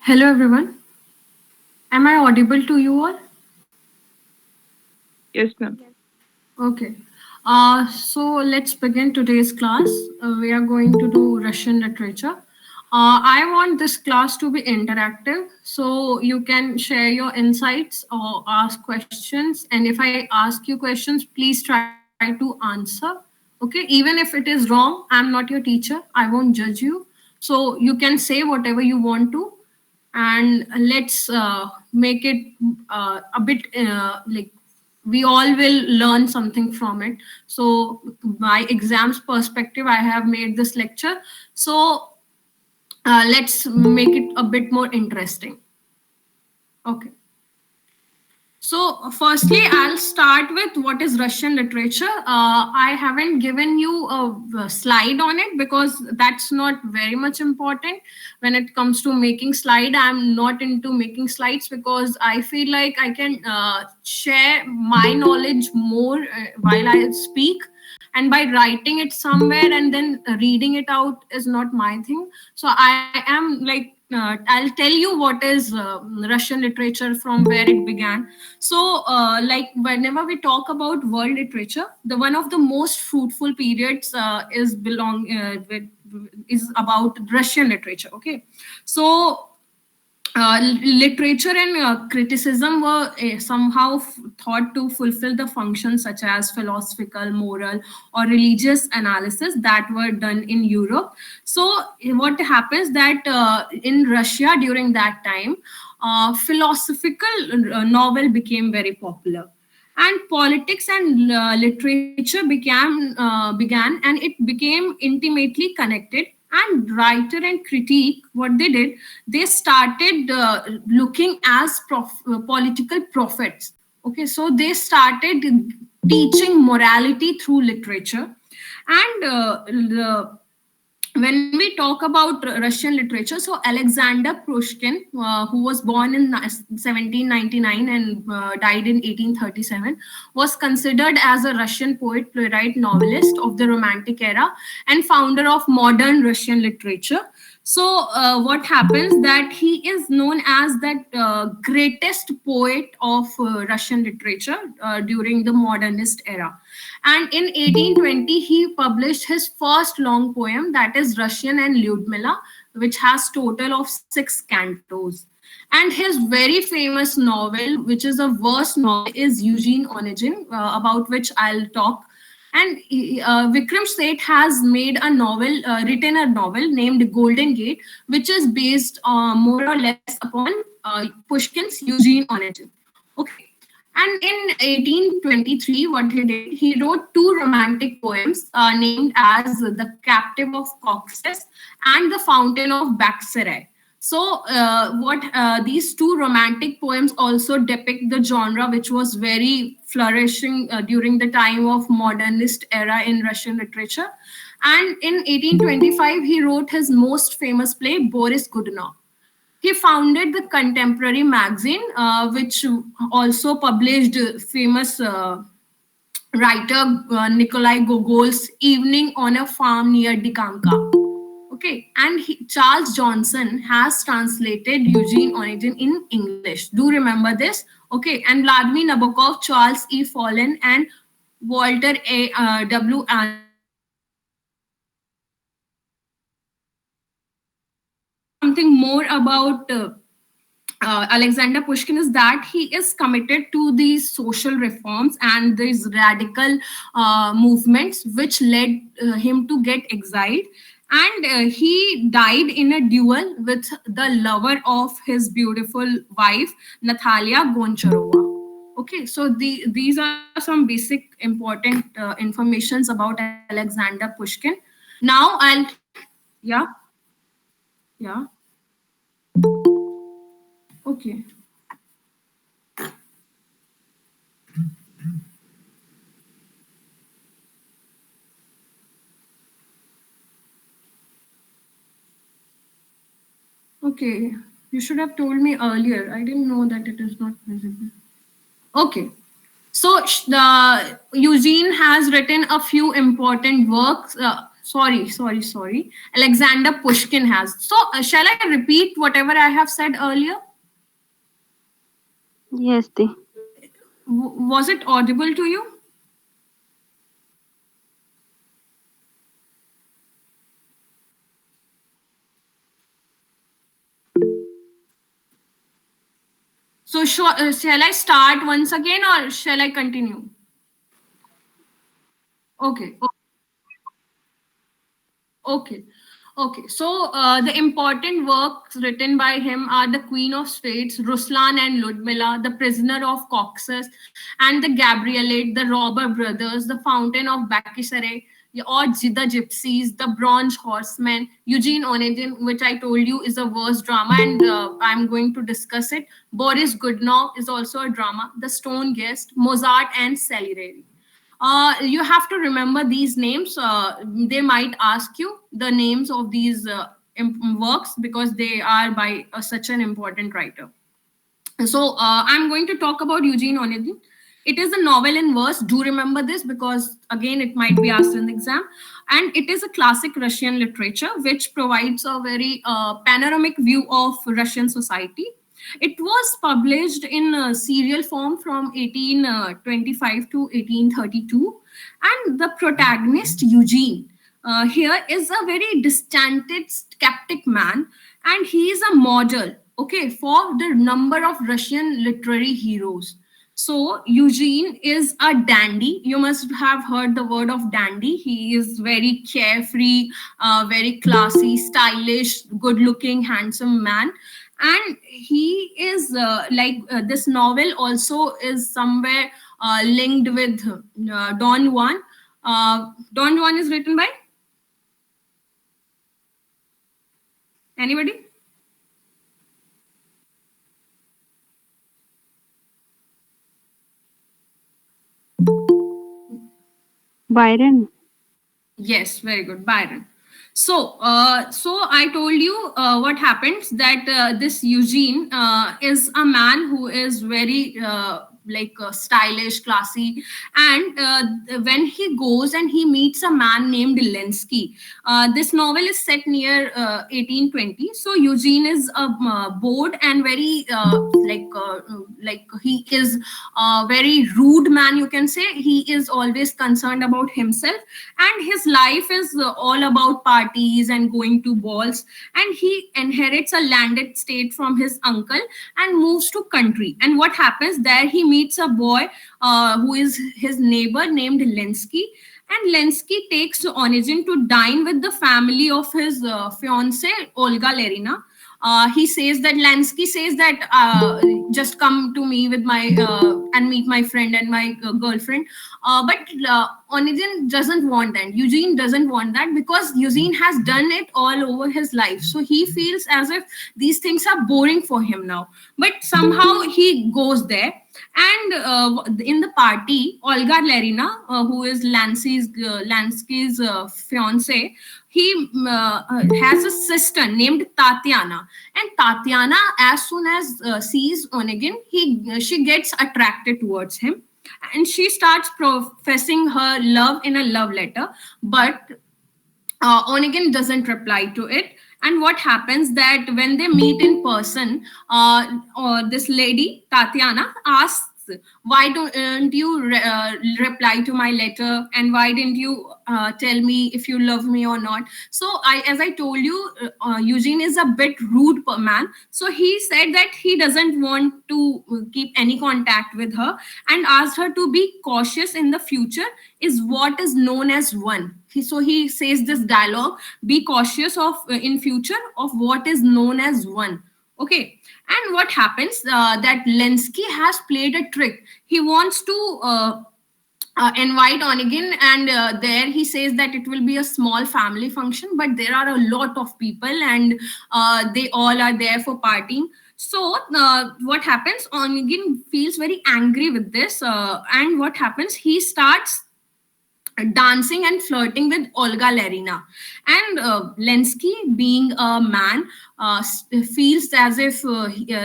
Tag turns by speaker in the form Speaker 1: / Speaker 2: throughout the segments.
Speaker 1: Hello everyone. Am I audible to you all?
Speaker 2: Yes, ma'am.
Speaker 1: Okay. So let's begin today's class. We are going to do Russian literature. I want this class to be interactive, so you can share your insights or ask questions. And if I ask you questions, please try to answer. Okay, even if it is wrong, I'm not your teacher. I won't judge you. So you can say whatever you want to, and let's make it a bit like we all will learn something from it. So my exams perspective, I have made this lecture. So let's make it a bit more interesting. Okay. So, firstly, I'll start with what is Russian literature. I haven't given you a slide on it because that's not very much important when it comes to making slide. I'm not into making slides because I feel like I can share my knowledge more while I speak, and by writing it somewhere and then reading it out is not my thing. So I am like I'll tell you what is Russian literature from where it began. So like whenever we talk about world literature, the one of the most fruitful periods is about Russian literature. Okay. So literature and criticism were somehow thought to fulfill the functions such as philosophical, moral, or religious analysis that were done in Europe. So, what happens that in Russia during that time, philosophical novel became very popular, and politics and literature began, and it became intimately connected. And writer and critique, what they did, they started looking as political prophets. Okay, so they started teaching morality through literature. And when we talk about Russian literature, so Alexander Pushkin, who was born in 1799 and died in 1837, was considered as a Russian poet, playwright, novelist of the Romantic era, and founder of modern Russian literature. So what happens that he is known as that greatest poet of Russian literature during the modernist era. And in 1820, he published his first long poem, that is Russian and Lyudmila, which has total of 6 cantos. And his very famous novel, which is a verse novel, is Eugene Onegin, about which I'll talk. And Vikram Seth has made a novel, written a novel named Golden Gate, which is based more or less upon Pushkin's Eugene Onegin. Okay. And in 1823, what he did, he wrote 2 romantic poems named as The Captive of Caucasus and The Fountain of Baccarat. So, what these 2 romantic poems also depict the genre which was very flourishing during the time of modernist era in Russian literature. And in 1825, he wrote his most famous play, Boris Godunov. He founded the Contemporary magazine, which also published famous writer Nikolai Gogol's Evening on a Farm near Dikanka. Okay, and Charles Johnson has translated Eugene Onegin in English. Do remember this? Okay, and Vladimir Nabokov, Charles E. Follen, and Walter W. Anderson have translated Eugene Onegin in English. Something more about Alexander Pushkin is that he is committed to these social reforms and these radical movements, which led him to get exiled. And he died in a duel with the lover of his beautiful wife, Natalia Goncharova. Okay, so these are some basic important informations about Alexander Pushkin. Now I'll, yeah, yeah, okay. Okay, you should have told me earlier. I didn't know that it is not visible. Okay, so the Eugene has written a few important works. Sorry. Alexander Pushkin has. So, shall I repeat whatever I have said earlier?
Speaker 2: Yes, the
Speaker 1: Was it audible to you? So, shall I start once again or shall I continue? Okay. Okay. Okay. So the important works written by him are The Queen of Spades, Ruslan and Ludmilla, The Prisoner of Coxus, and The Gabrielate, The Robber Brothers, The Fountain of Bakisare, or The Gypsies, The Bronze Horseman, Eugene Onegin, which I told you is a verse drama, and I'm going to discuss it. Boris Godunov is also a drama, The Stone Guest, Mozart, and Salieri. You have to remember these names. They might ask you the names of these works because they are by such an important writer. So I'm going to talk about Eugene Onegin. It is a novel in verse. Do remember this because again it might be asked in the exam. And it is a classic Russian literature which provides a very panoramic view of Russian society. It was published in serial form from 1825 to 1832, and the protagonist Eugene here is a very distant, skeptic man, and he is a model, okay, for the number of Russian literary heroes. So Eugene is a dandy. You must have heard the word of dandy. He is very carefree, very classy, stylish, good-looking, handsome man, and he is this novel also is somewhere linked with Don Juan. Don Juan is written by anybody?
Speaker 2: Byron.
Speaker 1: Yes, very good, Byron. So, so I told you what happens that this Eugene is a man who is very stylish, classy, and when he goes and he meets a man named Lensky. This novel is set near 1820. So Eugene is bored and very he is a very rude man. You can say he is always concerned about himself, and his life is all about parties and going to balls, and he inherits a landed estate from his uncle and moves to country. And what happens there, he meets a boy who is his neighbor named Lensky, and Lensky takes Onegin to dine with the family of his fiancée Olga Lerina. He says that Lansky says that just come to me with my and meet my friend and my girlfriend. But Onegin doesn't want that. Eugene doesn't want that because Eugene has done it all over his life. So he feels as if these things are boring for him now. But somehow he goes there. And in the party, Olga Lerina, who is Lansky's fiance, he has a sister named Tatiana, and Tatiana, as soon as sees Onegin, she gets attracted towards him, and she starts professing her love in a love letter, but Onegin doesn't reply to it. And what happens that when they meet in person, this lady Tatiana asks, "Why don't you reply to my letter? And why didn't you tell me if you love me or not?" So, as I told you, Eugene is a bit rude man. So he said that he doesn't want to keep any contact with her, and asked her to be cautious in the future. Is what is known as one. So he says this dialogue: "Be cautious of in future of what is known as one." Okay, and what happens that Lensky has played a trick. He wants to invite Onegin, and there he says that it will be a small family function, but there are a lot of people, and they all are there for partying. So what happens? Onegin feels very angry with this, and what happens? He starts dancing and flirting with Olga Lerina. And Lensky, being a man, feels as if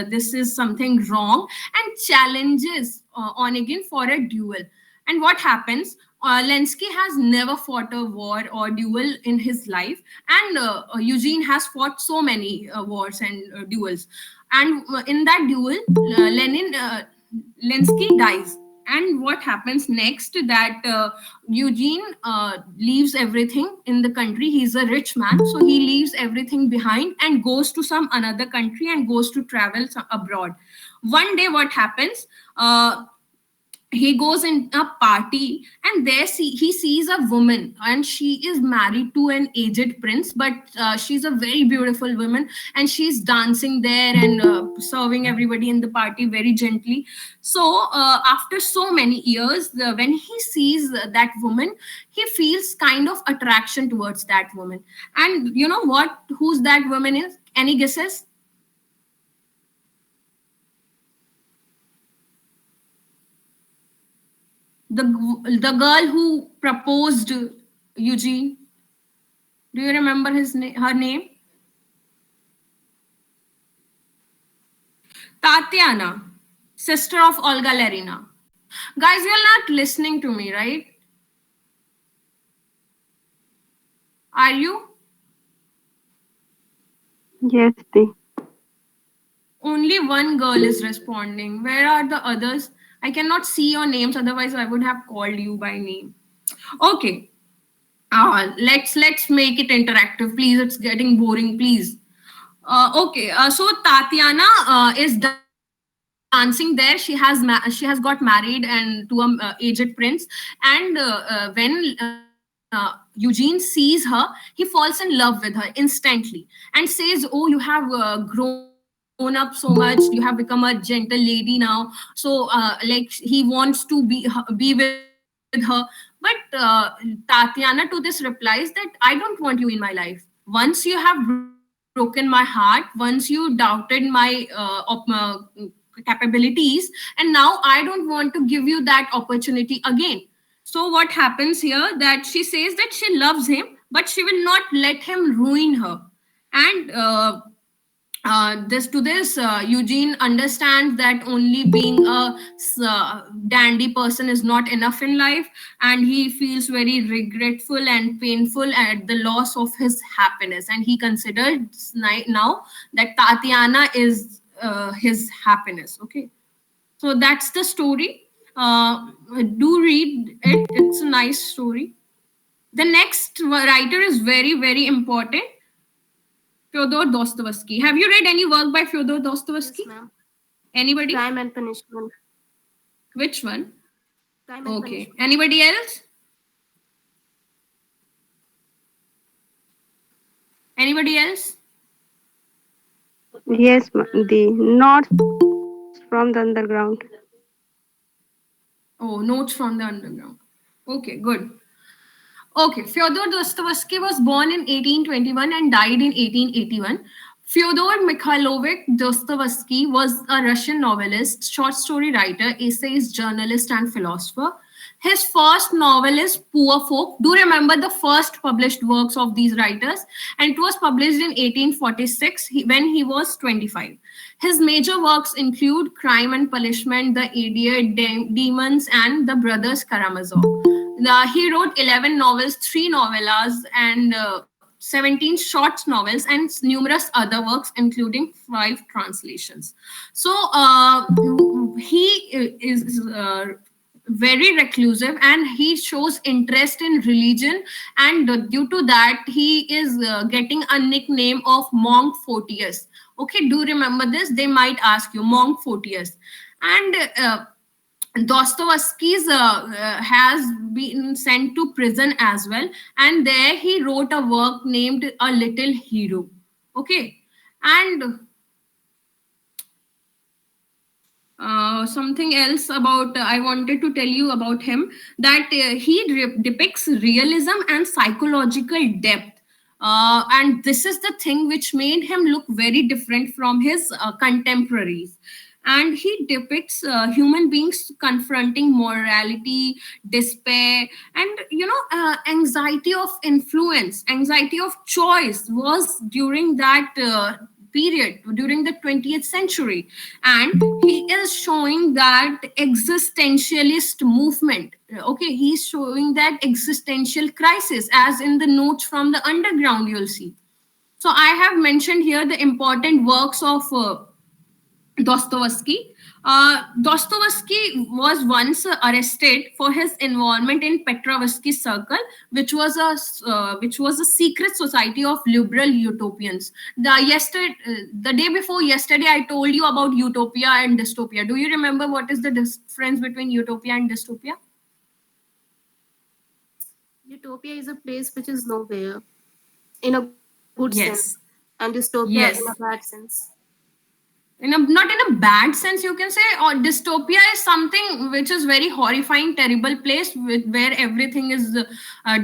Speaker 1: this is something wrong and challenges Onegin for a duel. And what happens? Lenski has never fought a war or duel in his life, and Eugene has fought so many wars and duels. And in that duel, Lenski dies. And what happens next? That Eugene leaves everything in the country. He's a rich man, so he leaves everything behind and goes to some another country and goes to travel abroad. One day, what happens? He goes in a party, and he sees a woman, and she is married to an aged prince, but she's a very beautiful woman, and she's dancing there and serving everybody in the party very gently. So after so many years, when he sees that woman, he feels kind of attraction towards that woman. And you know what, who's that woman is? Any guesses? The girl who proposed Eugene. Do you remember her name? Tatiana, sister of Olga Lerina. Guys, you're not listening to me, right? Are you?
Speaker 2: Yes, they.
Speaker 1: Only one girl is responding. Where are the others? I cannot see your names, otherwise I would have called you by name. Okay. Let's make it interactive, please. It's getting boring, please. Okay. So Tatiana is dancing there. She has got married and to a aged prince. And when Eugene sees her, he falls in love with her instantly and says, "Oh, you have grown up so much. You have become a gentle lady now." So like he wants to be with her. But Tatiana to this replies that I don't want you in my life. Once you have broken my heart, once you doubted my capabilities, and now I don't want to give you that opportunity again. So what happens here, that she says that she loves him, but she will not let him ruin her. And Eugene understands that only being a dandy person is not enough in life, and he feels very regretful and painful at the loss of his happiness. And he considers now that Tatiana is his happiness. Okay, so that's the story. Do read it; it's a nice story. The next writer is very, very important. Fyodor Dostoevsky. Have you read any work by Fyodor Dostoevsky?
Speaker 3: Yes, ma'am.
Speaker 1: Anybody?
Speaker 3: Crime and Punishment.
Speaker 1: Which one?
Speaker 3: Crime and
Speaker 1: Okay.
Speaker 3: Punishment.
Speaker 1: Anybody else? Anybody else?
Speaker 2: Yes, the notes from the underground.
Speaker 1: Oh, Notes from the Underground. Okay, good. Okay, Fyodor Dostoevsky was born in 1821 and died in 1881. Fyodor Mikhailovich Dostoevsky was a Russian novelist, short story writer, essayist, journalist, and philosopher. His first novel is Poor Folk. Do remember the first published works of these writers? And it was published in 1846 when he was 25. His major works include Crime and Punishment, The Idiot, Demons, and The Brothers Karamazov. He wrote 11 novels, 3 novellas, and 17 short novels, and numerous other works, including 5 translations. So he is very reclusive, and he shows interest in religion, and due to that he is getting a nickname of Monk Photius. Okay, do remember this, they might ask you, Monk Photius. And Dostoevsky's has been sent to prison as well, and there he wrote a work named A Little Hero. Okay, and something else about I wanted to tell you about him, that he depicts realism and psychological depth. And this is the thing which made him look very different from his contemporaries. And he depicts human beings confronting morality, despair, and anxiety of influence, anxiety of choice was during that period, during the 20th century. And he is is showing that existentialist movement. Okay, he's showing that existential crisis, as in the notes from the underground you'll see. So I have mentioned here the important works of Dostoevsky. Dostoevsky was once arrested for his involvement in Petrovsky Circle, which was a secret society of liberal utopians. The day before yesterday, I told you about utopia and dystopia. Do you remember what is the difference between utopia and dystopia?
Speaker 3: Utopia is a place which is nowhere, in a good
Speaker 1: Yes.
Speaker 3: sense, and dystopia
Speaker 1: Yes.
Speaker 3: in a bad sense.
Speaker 1: Not in a bad sense, you can say, or dystopia is something which is very horrifying, terrible place where everything is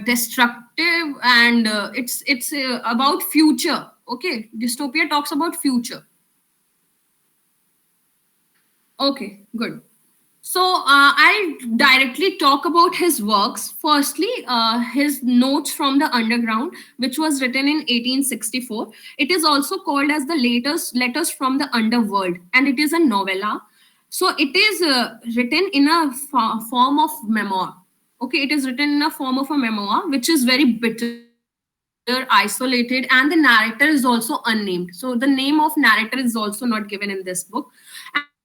Speaker 1: destructive, and it's about future. Okay, dystopia talks about future. Okay, good. So I'll directly talk about his works. Firstly, his notes from the underground, which was written in 1864. It is also called as the latest letters from the underworld, and it is a novella. So it is written in a form of memoir. Okay, it is written in a form of a memoir, which is very bitter, isolated, and the narrator is also unnamed. So the name of narrator is also not given in this book.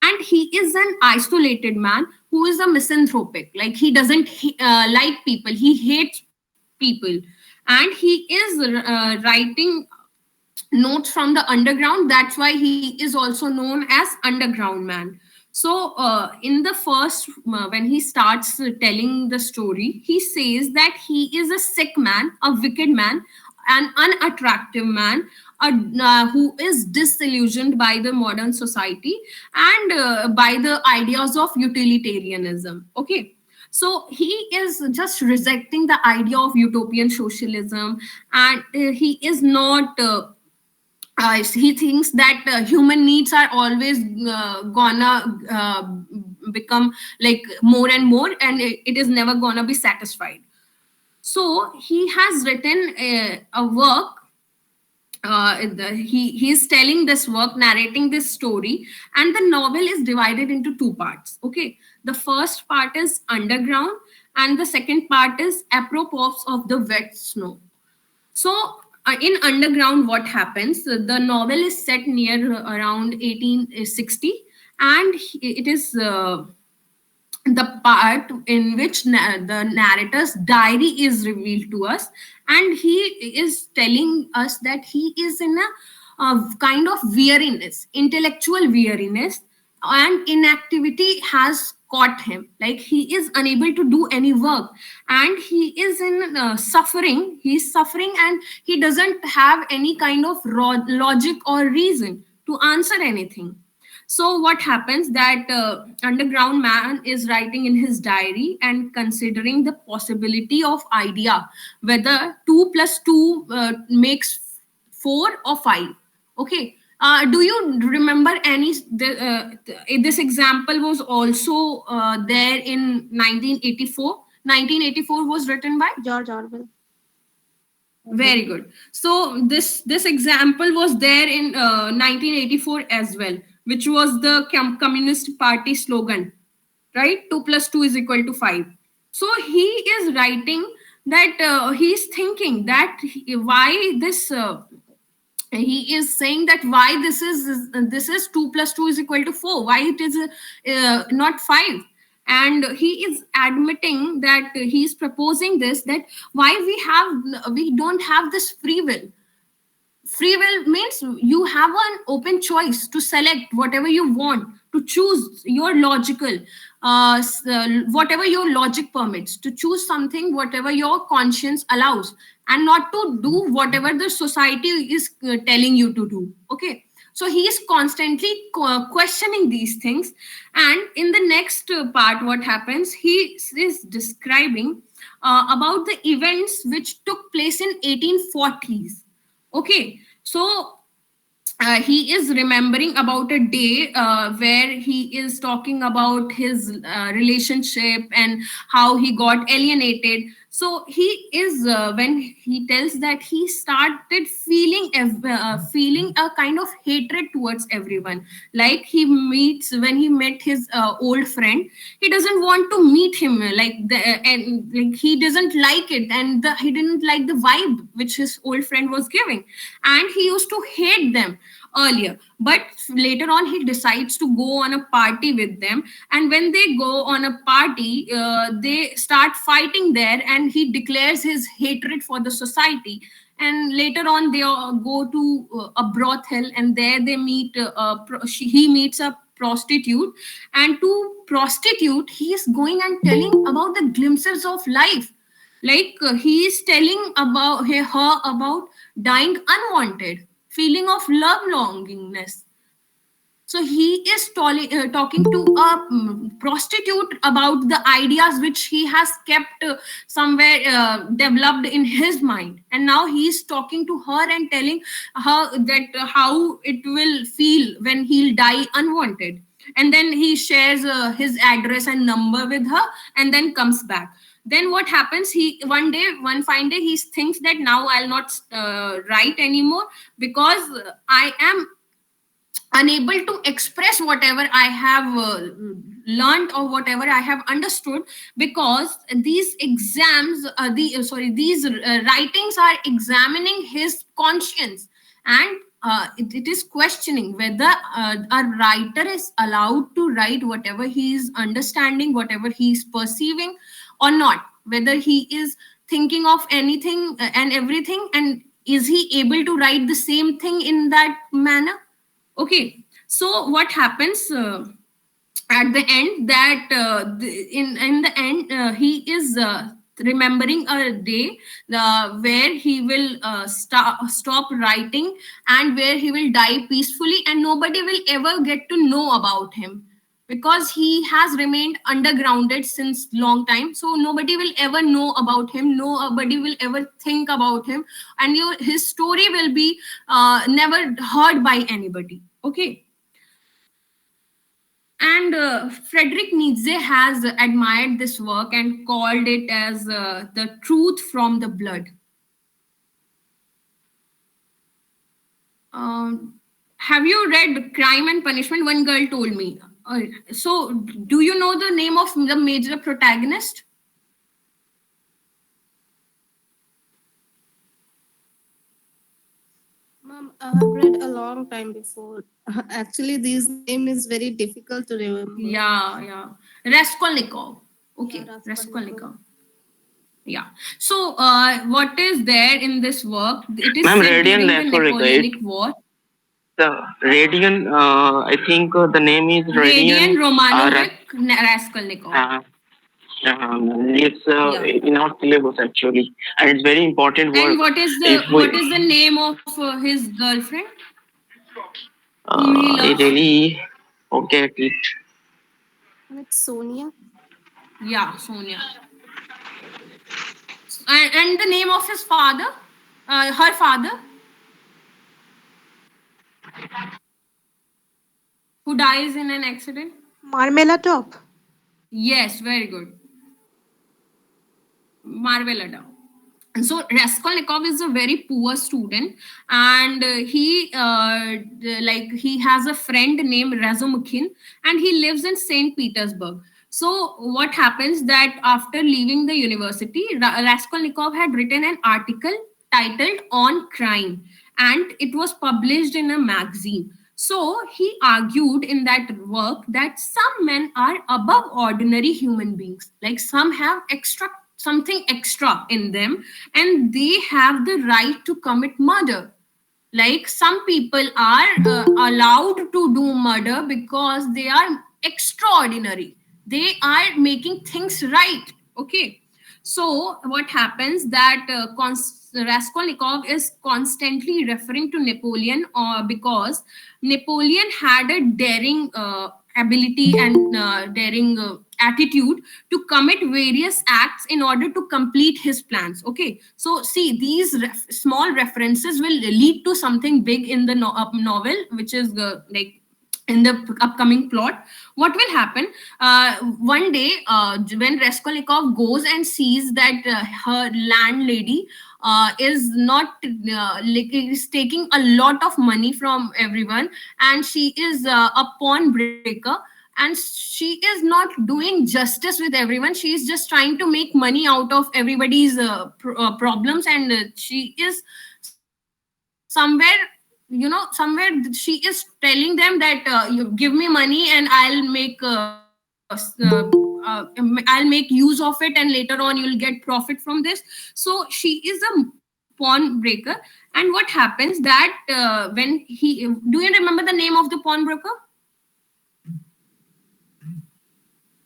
Speaker 1: And he is an isolated man who is a misanthropic. Like, he doesn't like people, he hates people, and he is writing notes from the underground. That's why he is also known as underground man. So in the first when he starts telling the story, he says that he is a sick man, a wicked man, an unattractive man, who is disillusioned by the modern society and by the ideas of utilitarianism. Okay, so he is just rejecting the idea of utopian socialism, and he is not he thinks that human needs are always gonna become like more and more, and it is never gonna be satisfied. So he has written a work. He is telling this work, narrating this story, and the novel is divided into two parts. Okay, the first part is underground, and the second part is apropos of the wet snow. So in underground, what happens? The novel is set near around 1860, and it is the part in which the narrator's diary is revealed to us, and he is telling us that he is in a kind of weariness, intellectual weariness, and inactivity has caught him. Like, he is unable to do any work, and he is in suffering. He's suffering, and he doesn't have any kind of logic or reason to answer anything. So what happens that underground man is writing in his diary and considering the possibility of idea whether 2 plus 2 makes 4 or 5. Okay. Do you remember any? This example was also there in 1984. 1984 was written by
Speaker 3: George Orwell.
Speaker 1: Very good. So this example was there in 1984 as well, which was the Communist Party slogan, right? 2 plus 2 is equal to 5. So he is writing that he's thinking that why this. He is saying that why this is 2 plus 2 is equal to 4. Why it is not 5? And he is admitting that he is proposing this, that why we don't have this free will. Free will means you have an open choice to select whatever you want, to choose your logical whatever your logic permits, to choose something whatever your conscience allows, and not to do whatever the society is telling you to do. Okay, so he is constantly questioning these things. And in the next part, what happens, he is describing about the events which took place in 1840s. Okay, so he is remembering about a day where he is talking about his relationship and how he got alienated. So he is when he tells that he started feeling a kind of hatred towards everyone. Like when he met his old friend, he doesn't want to meet him, and like he doesn't like it, and he didn't like the vibe which his old friend was giving, and he used to hate them earlier. But later on he decides to go on a party with them, and when they go on a party, they start fighting there, and he declares his hatred for the society. And later on they go to a brothel, and there they meet he meets a prostitute, and to prostitute he is going and telling about the glimpses of life. Like he is telling about her about dying unwanted, feeling of love longingness. So he is talking to a prostitute about the ideas which he has kept somewhere developed in his mind, and now he is talking to her and telling her that how it will feel when he'll die unwanted. And then he shares his address and number with her, and then comes back. Then what happens, he one fine day he thinks that now I'll not write anymore, because I am unable to express whatever I have learned or whatever I have understood, because these exams these writings are examining his conscience, and it is questioning whether a writer is allowed to write whatever he is understanding, whatever he is perceiving, or not, whether he is thinking of anything and everything, and is he able to write the same thing in that manner. Okay, so what happens at the end, that in the end he is remembering a day where he will stop writing, and where he will die peacefully, and nobody will ever get to know about him, because he has remained undergrounded since long time. So nobody will ever know about him, nobody will ever think about him, and his story will be never heard by anybody. Okay. And Friedrich Nietzsche has admired this work and called it as the truth from the blood. Have you read Crime and Punishment? One girl told me. So, do you know the name of the major protagonist?
Speaker 3: Ma'am, I have read a long time before. Actually, this name is very difficult to remember.
Speaker 1: Yeah. Raskolnikov. Okay,
Speaker 3: Yeah,
Speaker 1: Raskolnikov. Yeah. So, what is there in this work? It is
Speaker 4: Ma'am,
Speaker 1: set
Speaker 4: Radiant
Speaker 1: during the
Speaker 4: Napolitite.
Speaker 1: Napoleonic War.
Speaker 4: The Radian, I think the name is
Speaker 1: Radian
Speaker 4: Radian.
Speaker 1: Romanovich Raskolnikov.
Speaker 4: It's
Speaker 1: Yeah.
Speaker 4: in our syllabus actually, and it's very important work.
Speaker 1: And what is the name of his girlfriend? Whom he
Speaker 4: I
Speaker 1: loves?
Speaker 4: really forget it.
Speaker 3: It's Sonia.
Speaker 1: Yeah, Sonia. And the name of his father, her father, who dies in an accident.
Speaker 2: Marmelatop.
Speaker 1: Yes, very good. Marvelada. And so Raskolnikov is a very poor student, and he has a friend named Razumukhin, and he lives in St. Petersburg. So what happens that after leaving the university, Raskolnikov had written an article titled "On Crime," and it was published in a magazine. So he argued in that work that some men are above ordinary human beings, like some have something extra in them, and they have the right to commit murder. Like some people are allowed to do murder because they are extraordinary, they are making things right. Okay. So what happens that Raskolnikov is constantly referring to Napoleon, because Napoleon had a daring ability and daring attitude to commit various acts in order to complete his plans. Okay, so see, these small references will lead to something big in the novel, which is in the upcoming plot. What will happen? One day, when Raskolnikov goes and sees that her landlady is not like, is taking a lot of money from everyone, and she is a pawn breaker, and she is not doing justice with everyone. She is just trying to make money out of everybody's problems, and she is somewhere, somewhere she is telling them that you give me money and I'll make use of it, and later on you'll get profit from this. So she is a pawn breaker. And what happens that when he do you remember the name of the pawnbroker?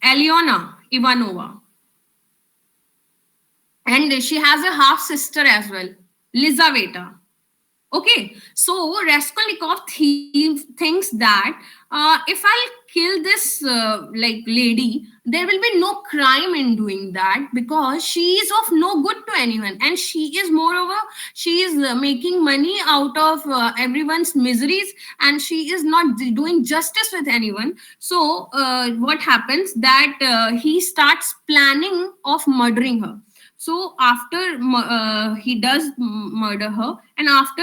Speaker 1: Alyona Ivanova. And she has a half sister as well, Lizaveta. Okay, so Raskolnikov thinks that if I'll kill this like lady, there will be no crime in doing that, because she is of no good to anyone, and she is moreover, she is making money out of everyone's miseries, and she is not doing justice with anyone. So what happens that he starts planning of murdering her. So after he does murder her, and after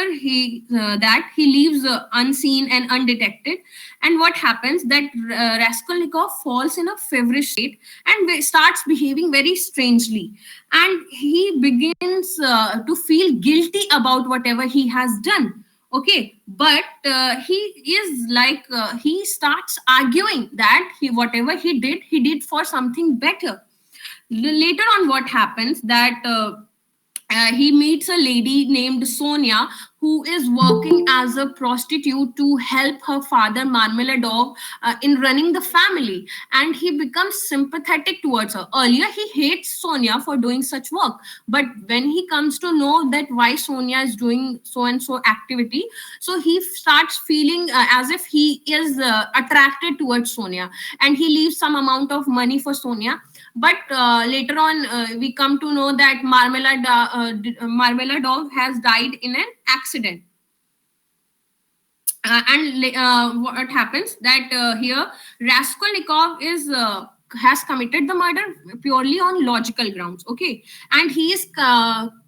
Speaker 1: that he leaves unseen and undetected. And what happens that Raskolnikov falls in a feverish state and starts behaving very strangely, and he begins to feel guilty about whatever he has done. Okay, but he is like he starts arguing that whatever he did for something better. Later on, what happens that he meets a lady named Sonia, who is working as a prostitute to help her father Marmeladov in running the family, and he becomes sympathetic towards her. Earlier he hates Sonia for doing such work, but when he comes to know that why Sonia is doing so and so activity, so he starts feeling as if he is attracted towards Sonia, and he leaves some amount of money for Sonia. But later on, we come to know that Marmeladov has died in an accident. And what happens that here Raskolnikov is has committed the murder purely on logical grounds. Okay, and he is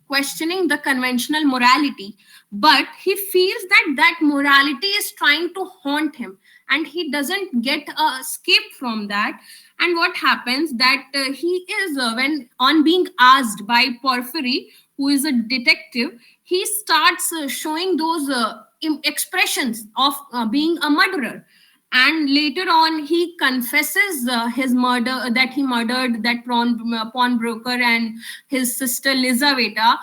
Speaker 1: questioning the conventional morality, but he feels that that morality is trying to haunt him, and he doesn't get a escape from that. And what happens that he is when on being asked by Porfiry, who is a detective, he starts showing those expressions of being a murderer. And later on he confesses his murder, that he murdered that pawnbroker and his sister Lizaveta,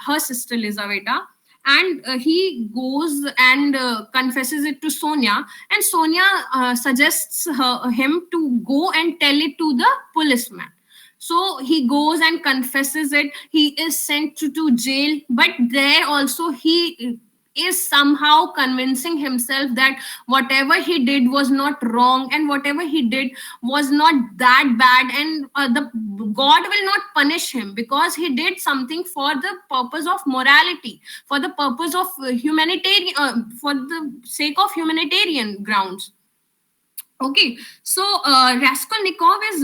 Speaker 1: her sister Lizaveta. And he goes and confesses it to Sonia, and Sonia suggests him to go and tell it to the policeman. So he goes and confesses it. He is sent to jail, but there also he is somehow convincing himself that whatever he did was not wrong, and whatever he did was not that bad, and the God will not punish him because he did something for the purpose of morality, for the purpose of humanitarian, for the sake of humanitarian grounds. Okay, so Raskolnikov is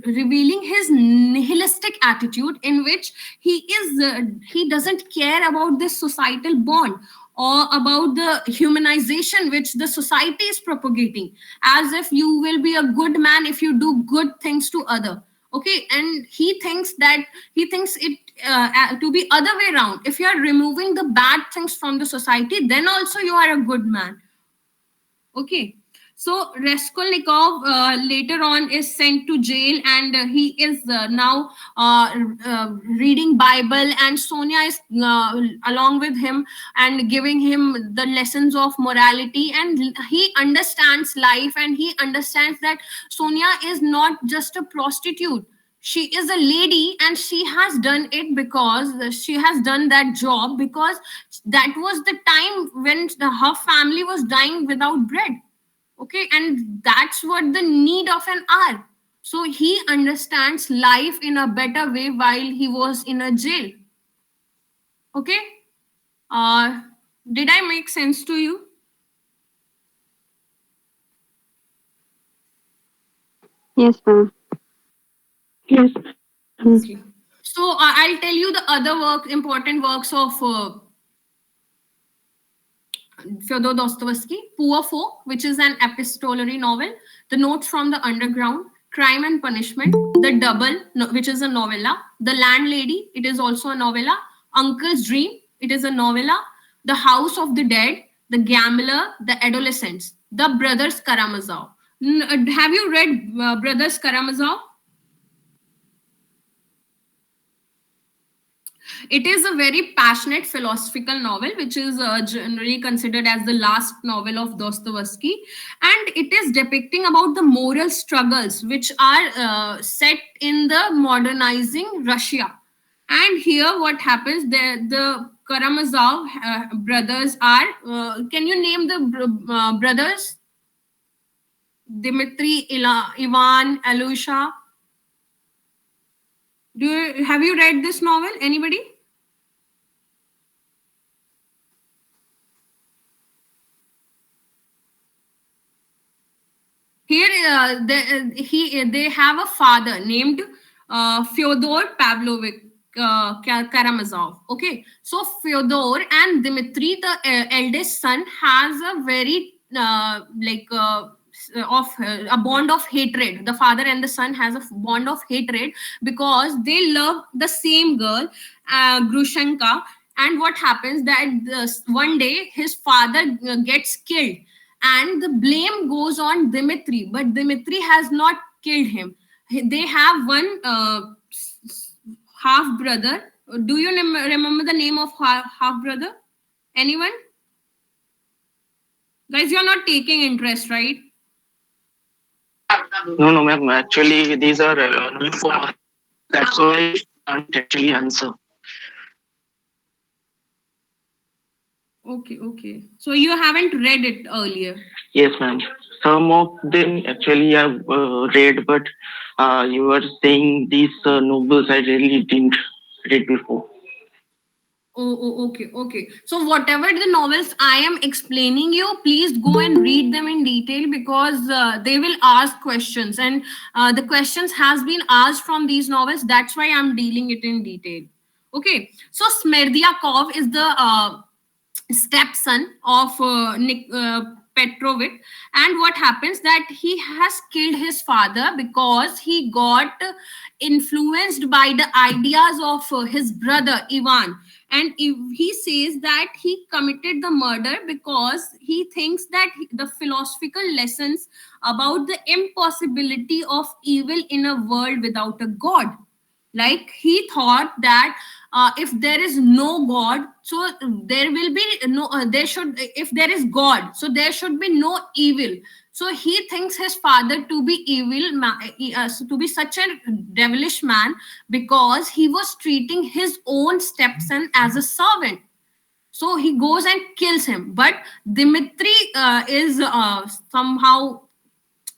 Speaker 1: revealing his nihilistic attitude, in which he doesn't care about this societal bond or about the humanization which the society is propagating, as if you will be a good man if you do good things to other. Okay, and he thinks it to be other way around. If you are removing the bad things from the society, then also you are a good man. Okay, so Raskolnikov later on is sent to jail, and he is now reading Bible, and Sonia is along with him and giving him the lessons of morality, and he understands life, and he understands that Sonia is not just a prostitute. She is a lady, and she has done it because she has done that job because that was the time when her family was dying without bread. Okay, and that's what the need of an hour. So he understands life in a better way while he was in a jail. Okay, uh did I make sense to you?
Speaker 2: Yes, ma'am.
Speaker 4: Yes.
Speaker 1: Okay. So I'll tell you the other important works of Fyodor Dostoevsky: Poor Folk, which is an epistolary novel; The Notes from the Underground; Crime and Punishment; The Double, which is a novella; The Landlady, it is also a novella; Uncle's Dream, it is a novella; The House of the Dead; The Gambler; The Adolescents; The Brothers Karamazov. Have you read Brothers Karamazov? It is a very passionate philosophical novel, which is generally considered as the last novel of Dostoevsky, and it is depicting about the moral struggles which are set in the modernizing Russia. And here, what happens? The Karamazov brothers are. Can you name the brothers? Dmitry, Ivan, Alusha. Have you read this novel? Anybody? Here, they have a father named Fyodor Pavlovich Karamazov. Okay, so Fyodor and Dmitry, the eldest son, has a very a bond of hatred. The father and the son has a bond of hatred because they love the same girl, Grushenka. And what happens that one day his father gets killed, and the blame goes on Dmitry, but Dmitry has not killed him. They have one half brother. Do you remember the name of half brother? Anyone? Guys, you're not taking interest, right?
Speaker 4: No, no, ma'am. Actually, these are new for us. That's why I can't actually answer.
Speaker 1: Okay, okay. So you haven't read it earlier.
Speaker 4: Yes, ma'am. Some of them actually I've read, but you were saying these novels I really didn't read before.
Speaker 1: Okay, okay. So whatever the novels I am explaining you, please go and read them in detail because they will ask questions, and the questions has been asked from these novels. That's why I'm dealing it in detail. Okay. So Smerdyakov is the stepson of Petrovich, and what happens that he has killed his father because he got influenced by the ideas of his brother Ivan. And if he says that he committed the murder because he thinks that the philosophical lessons about the impossibility of evil in a world without a god, like he thought that if there is no god, so there will be no there should, if there is god, so there should be no evil. So he thinks his father to be to be such a devilish man because he was treating his own stepson as a servant. So he goes and kills him, but Dimitri is somehow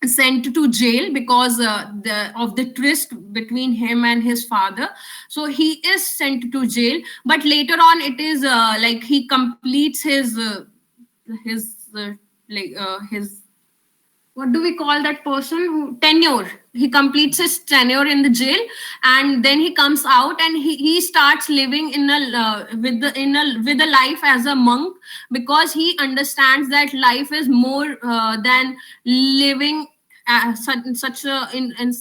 Speaker 1: sent to jail because of the tryst between him and his father. So he is sent to jail, but later on it is like he completes his his, what do we call that person who, tenure, he completes his tenure in the jail, and then he comes out and he starts living in a with a life as a monk because he understands that life is more than living such a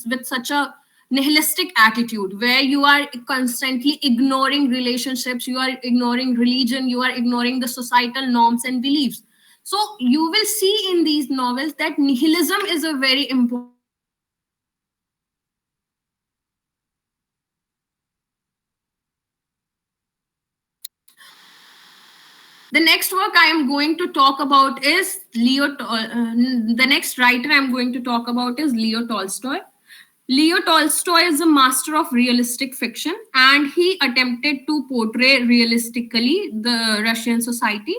Speaker 1: with such a nihilistic attitude where you are constantly ignoring relationships, you are ignoring religion, you are ignoring the societal norms and beliefs. So you will see in these novels that nihilism is a very important. The next work I am going to talk about is the next writer I'm going to talk about is Leo Tolstoy. Leo Tolstoy is a master of realistic fiction, and he attempted to portray realistically the Russian society.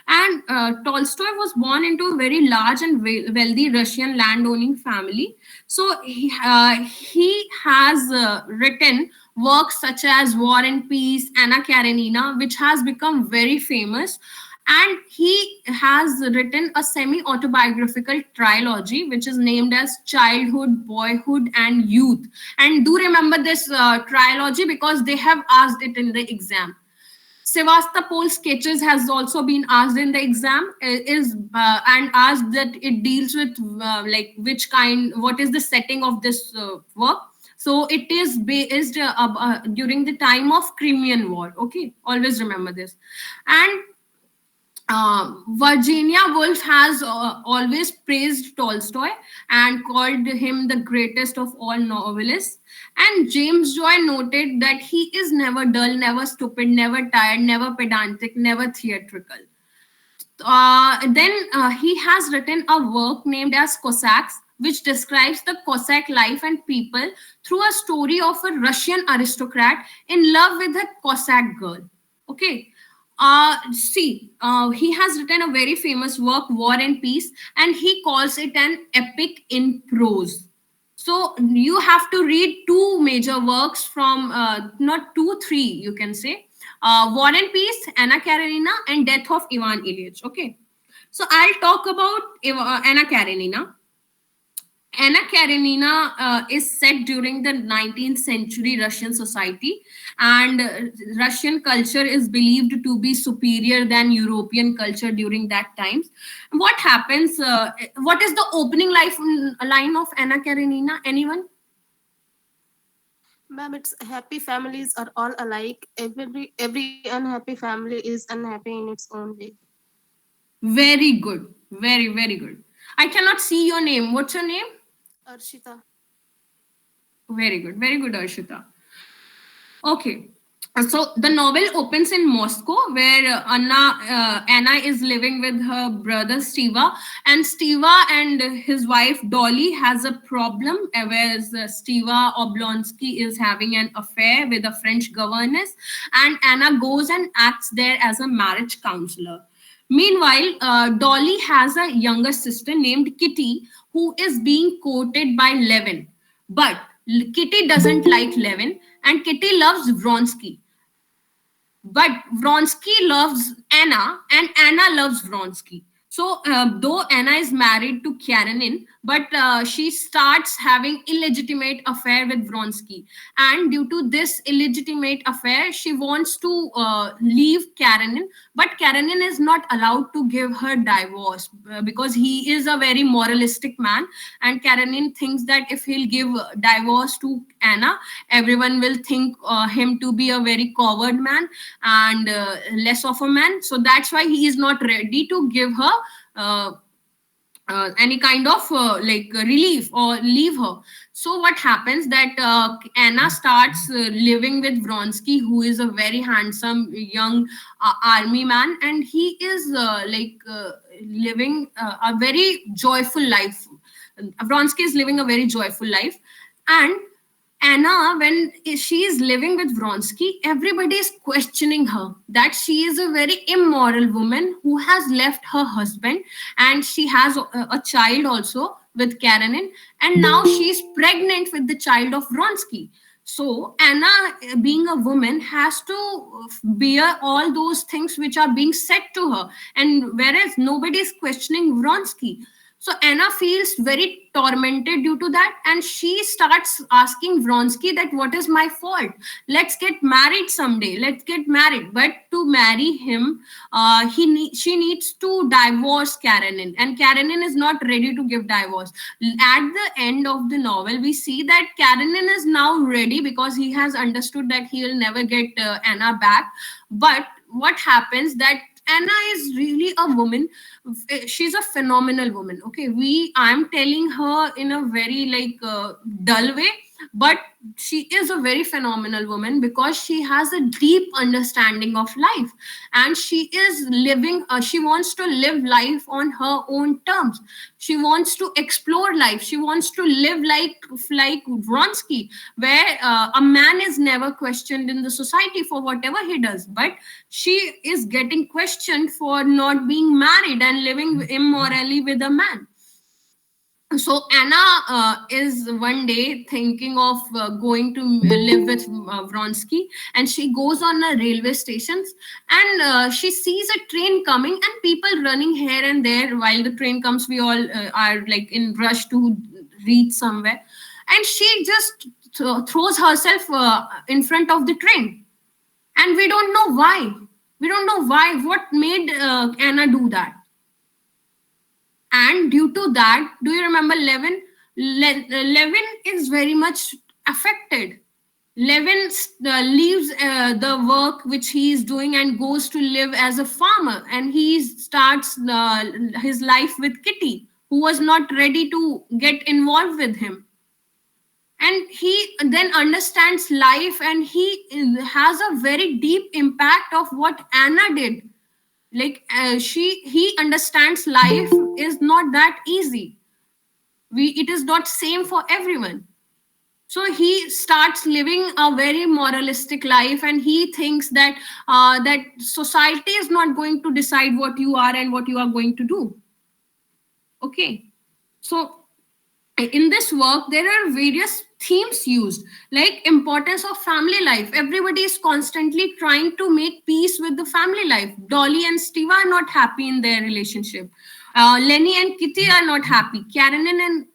Speaker 1: And Tolstoy was born into a very large and wealthy Russian landowning family. So he has written works such as War and Peace, Anna Karenina, which has become very famous. And he has written a semi-autobiographical trilogy which is named as Childhood, Boyhood, and Youth. And do remember this trilogy because they have asked it in the exam. Sevastopol sketches has also been asked in the exam, is and asked that it deals with like which kind, what is the setting of this work. So it is based during the time of Crimean War. Okay, always remember this. And Virginia Woolf has always praised Tolstoy and called him the greatest of all novelists. And James Joy noted that he is never dull, never stupid, never tired, never pedantic, never theatrical. Then he has written a work named as Cossacks, which describes the Cossack life and people through a story of a Russian aristocrat in love with a Cossack girl. Okay. He has written a very famous work, War and Peace, and he calls it an epic in prose. So you have to read two major works from, not two, three, you can say. War and Peace, Anna Karenina, and Death of Ivan Ilyich. Okay. So I'll talk about Anna Karenina. Anna Karenina is set during the 19th century Russian society, and Russian culture is believed to be superior than European culture during that time. What happens? What is the opening line of Anna Karenina? Anyone?
Speaker 3: Ma'am, it's happy families are all alike. Every unhappy family is unhappy in its own way.
Speaker 1: Very good. Very, very good. I cannot see your name. What's your name?
Speaker 3: Arshita.
Speaker 1: Very good. Very good, Arshita. Okay. So the novel opens in Moscow, where Anna is living with her brother Stiva, and Stiva and his wife Dolly has a problem, whereas Stiva Oblonsky is having an affair with a French governess, and Anna goes and acts there as a marriage counselor. Meanwhile, Dolly has a younger sister named Kitty who is being courted by Levin. But Kitty doesn't like Levin, and Kitty loves Vronsky. But Vronsky loves Anna, and Anna loves Vronsky. So, though Anna is married to Karenin, but she starts having illegitimate affair with Vronsky. And due to this illegitimate affair, she wants to leave Karenin, but Karenin is not allowed to give her divorce because he is a very moralistic man. And Karenin thinks that if he'll give divorce to Anna, everyone will think him to be a very coward man and less of a man. So that's why he is not ready to give her any kind of relief or leave her. So what happens that Anna starts living with Vronsky, who is a very handsome young army man, and he is living a very joyful life. Vronsky is living a very joyful life, and Anna, when she is living with Vronsky, everybody is questioning her that she is a very immoral woman who has left her husband, and she has a child also with Karenin, and now she is pregnant with the child of Vronsky. So Anna, being a woman, has to bear all those things which are being said to her, and whereas nobody is questioning Vronsky. So Anna feels very tormented due to that, and she starts asking Vronsky that what is my fault? Let's get married someday. Let's get married. But to marry him, she needs to divorce Karenin, and Karenin is not ready to give divorce. At the end of the novel, we see that Karenin is now ready because he has understood that he will never get Anna back. But what happens that Anna is really a woman. She's a phenomenal woman. Okay, I'm telling her in a very dull way, but she is a very phenomenal woman because she has a deep understanding of life, and she is living. She wants to live life on her own terms. She wants to explore life. She wants to live like Vronsky, where a man is never questioned in the society for whatever he does, but she is getting questioned for not being married and living immorally with a man. So Anna is one day thinking of going to live with Vronsky, and she goes on a railway station, and she sees a train coming and people running here and there while the train comes. We all are like in rush to reach somewhere, and she just throws herself in front of the train, and we don't know why. We don't know why. What made Anna do that? And due to that, do you remember Levin? Levin is very much affected. Levin leaves the work which he is doing and goes to live as a farmer, and he starts his life with Kitty, who was not ready to get involved with him. And he then understands life, and he has a very deep impact of what Anna did. Like he understands life is not that easy. It is not same for everyone. So he starts living a very moralistic life, and he thinks that that society is not going to decide what you are and what you are going to do. Okay, so in this work there are various themes used, like importance of family life. Everybody is constantly trying to make peace with the family life. Dolly and Steve are not happy in their relationship. Lenny and Kitty are not happy. Karenin and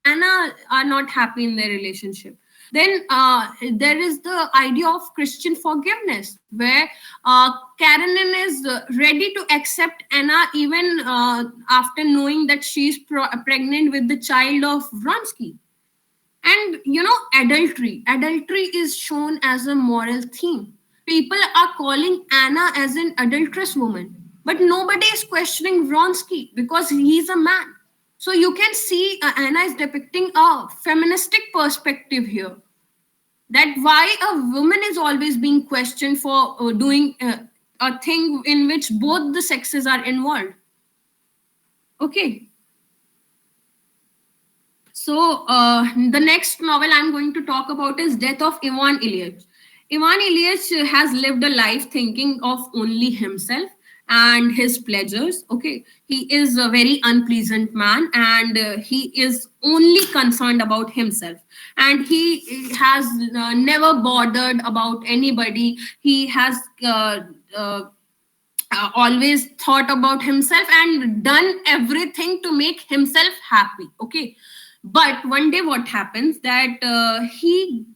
Speaker 1: Anna are not happy in their relationship. Then there is the idea of Christian forgiveness, where Karenin is ready to accept Anna even after knowing that she is pregnant with the child of Vronsky. And adultery. Adultery is shown as a moral theme. People are calling Anna as an adulterous woman, but nobody is questioning Vronsky because he's a man. So you can see Anna is depicting a feministic perspective here. That why a woman is always being questioned for doing a thing in which both the sexes are involved. Okay. So the next novel I'm going to talk about is Death of Ivan Ilyich. Ivan Ilyich has lived a life thinking of only himself and his pleasures. Okay, he is a very unpleasant man, and he is only concerned about himself, and he has never bothered about anybody. He has always thought about himself and done everything to make himself happy. Okay, but one day what happens that he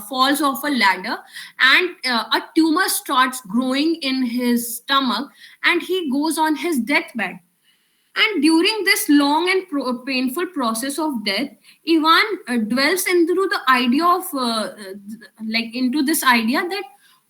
Speaker 1: falls off a ladder, and a tumor starts growing in his stomach, and he goes on his deathbed. And during this long and painful process of death, Ivan dwells into the idea of into this idea that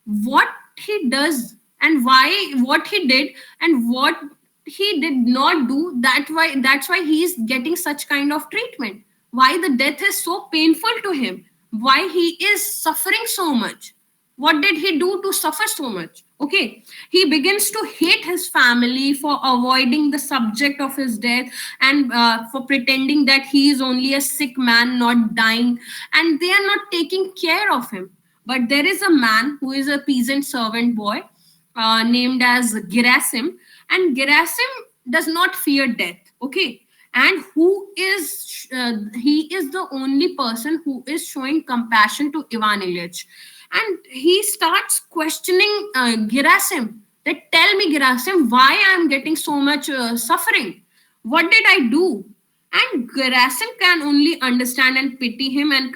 Speaker 1: what he does and why, what he did and what he did not do, that's why he is getting such kind of treatment, why the death is so painful to him, why he is suffering so much. What did he do to suffer so much? Okay, he begins to hate his family for avoiding the subject of his death, and for pretending that he is only a sick man, not dying, and they are not taking care of him. But there is a man who is a peasant servant boy named as Gerasim, and Gerasim does not fear death. Okay, and he is the only person who is showing compassion to Ivan Ilyich. And he starts questioning Gerasim, that tell me, Gerasim, why I am getting so much suffering? What did I do? And Gerasim can only understand and pity him and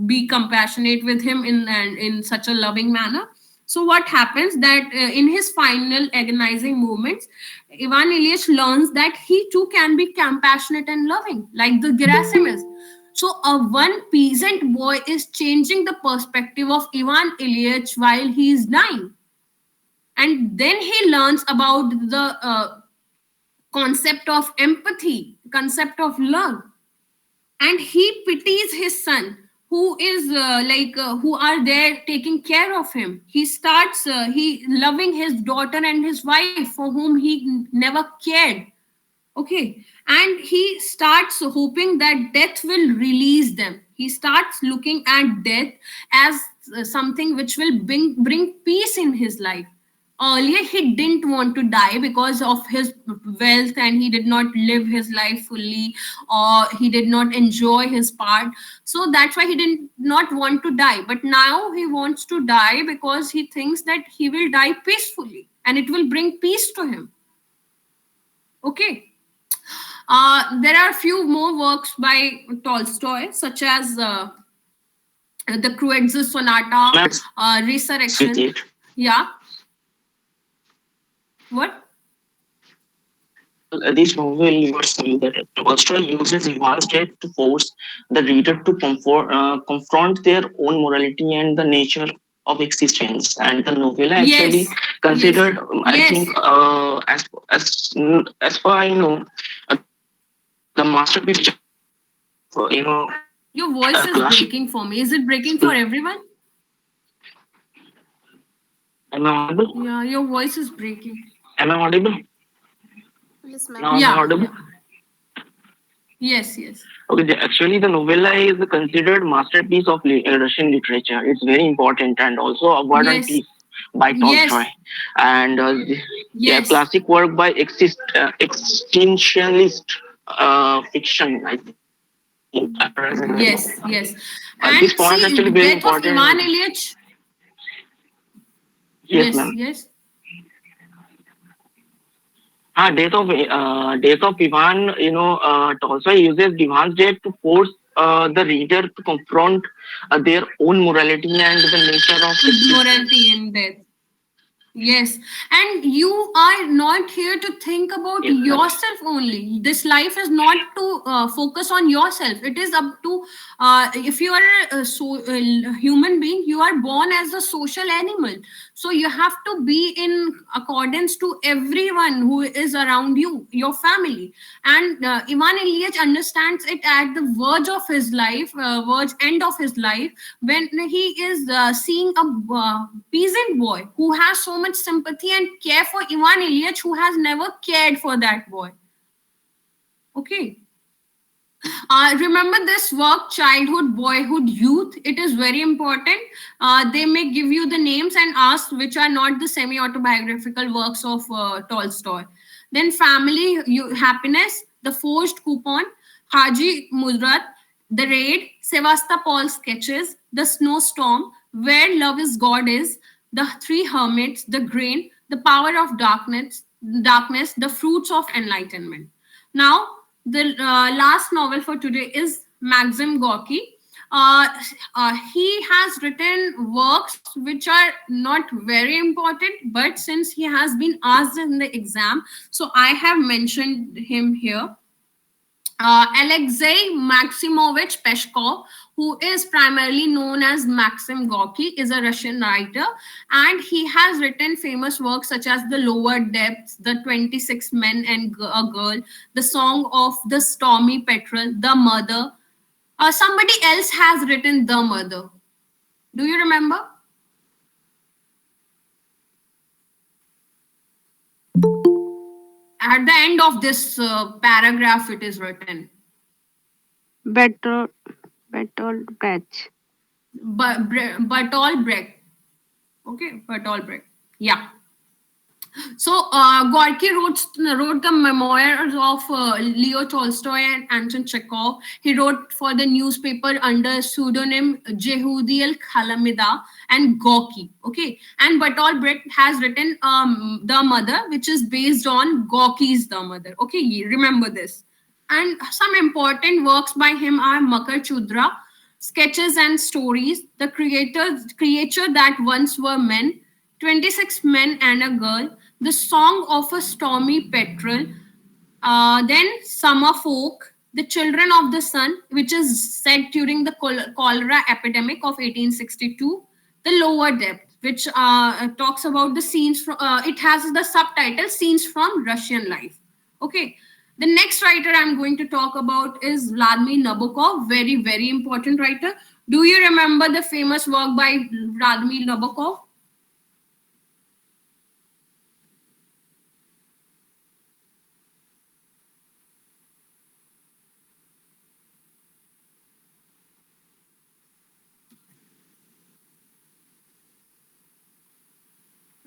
Speaker 1: be compassionate with him in such a loving manner. So what happens that in his final agonizing moments, Ivan Ilyich learns that he too can be compassionate and loving, like the Gerasim is. So one peasant boy is changing the perspective of Ivan Ilyich while he is dying. And then he learns about the concept of empathy, concept of love. And he pities his son, who is who are there taking care of him. He starts he loving his daughter and his wife, for whom he never cared. Okay, and he starts hoping that death will release them. He starts looking at death as something which will bring peace in his life, earlier he didn't want to die because of his wealth, and he did not live his life fully, or he did not enjoy his part. So that's why he did not want to die. But now he wants to die because he thinks that he will die peacefully and it will bring peace to him. Okay. There are a few more works by Tolstoy, such as the Kreutzer Sonata, Resurrection. Yeah. What?
Speaker 4: This novel you are saying that Tolstoy uses Ivan's death to force the reader to confront their own morality and the nature of existence. And the novella actually
Speaker 1: Yes.
Speaker 4: considered, I
Speaker 1: Yes.
Speaker 4: think, as far I know, the masterpiece,
Speaker 1: Your voice is
Speaker 4: classic.
Speaker 1: breaking for me. Is it breaking for everyone?
Speaker 4: Am I audible?
Speaker 1: Yeah, your voice is breaking.
Speaker 4: Am I audible?
Speaker 3: Yes, ma'am.
Speaker 4: Now am I
Speaker 1: Yeah.
Speaker 4: audible?
Speaker 1: Yes, yes.
Speaker 4: Okay, actually, the novella is considered masterpiece of Russian literature. It's very important, and also a War and
Speaker 1: Yes.
Speaker 4: Peace by
Speaker 1: Yes.
Speaker 4: Tolstoy, and yeah,
Speaker 1: Yes.
Speaker 4: classic work by existentialist fiction. I think.
Speaker 1: Yes, yes.
Speaker 4: This
Speaker 1: And
Speaker 4: point is
Speaker 1: see,
Speaker 4: actually very
Speaker 1: death of Ivan
Speaker 4: important.
Speaker 1: Ilyich.
Speaker 4: Yes,
Speaker 1: Yes,
Speaker 4: ma'am.
Speaker 1: yes.
Speaker 4: Death of Ivan. Tolstoy uses Ivan's death to force the reader to confront their own morality and the nature of existence.
Speaker 1: Morality in death. Yes, and you are not here to think about
Speaker 4: Yes, ma'am.
Speaker 1: yourself only. This life is not to focus on yourself. It is up to if you are a human being, you are born as a social animal. So you have to be in accordance to everyone who is around you, your family. And Ivan Ilyich understands it at the verge of his life, verge end of his life, when he is seeing a peasant boy who has so much sympathy and care for Ivan Ilyich, who has never cared for that boy. Okay. Remember this work, childhood, boyhood, youth. It is very important. They may give you the names and ask which are not the semi-autobiographical works of Tolstoy. Then family, happiness, the forged coupon, Haji Mudrat, the raid, Sevastopol sketches, the snowstorm, where love is God is, the three hermits, the grain, the power of darkness, the fruits of enlightenment. Now, the last novel for today is Maxim Gorky. Uh, he has written works which are not very important, but since he has been asked in the exam, so I have mentioned him here. Alexei Maximovich Peshkov, who is primarily known as Maxim Gorky, is a Russian writer, and he has written famous works such as The Lower Depths, The 26 Men and a Girl, The Song of the Stormy Petrel, The Mother. Somebody else has written The Mother. Do you remember? At the end of this paragraph, it is written.
Speaker 2: Better, better batch.
Speaker 1: Bertolt Brecht. Okay, Bertolt Brecht. Yeah. So Gorky wrote the memoirs of Leo Tolstoy and Anton Chekhov. He wrote for the newspaper under pseudonym Jehudiel Khalamida and Gorky. Okay, and Bertolt Brecht has written The Mother, which is based on Gorky's The Mother. Okay, remember this. And some important works by him are Makar Chudra, Sketches and Stories, The Creature That Once Were Men, 26 Men and a Girl, The Song of a Stormy Petrel, then Summer Folk, The Children of the Sun, which is set during the cholera epidemic of 1862, The Lower Depth, which talks about the scenes from, it has the subtitle Scenes from Russian Life. Okay. The next writer I'm going to talk about is Vladimir Nabokov, very, very important writer. Do you remember the famous work by Vladimir Nabokov?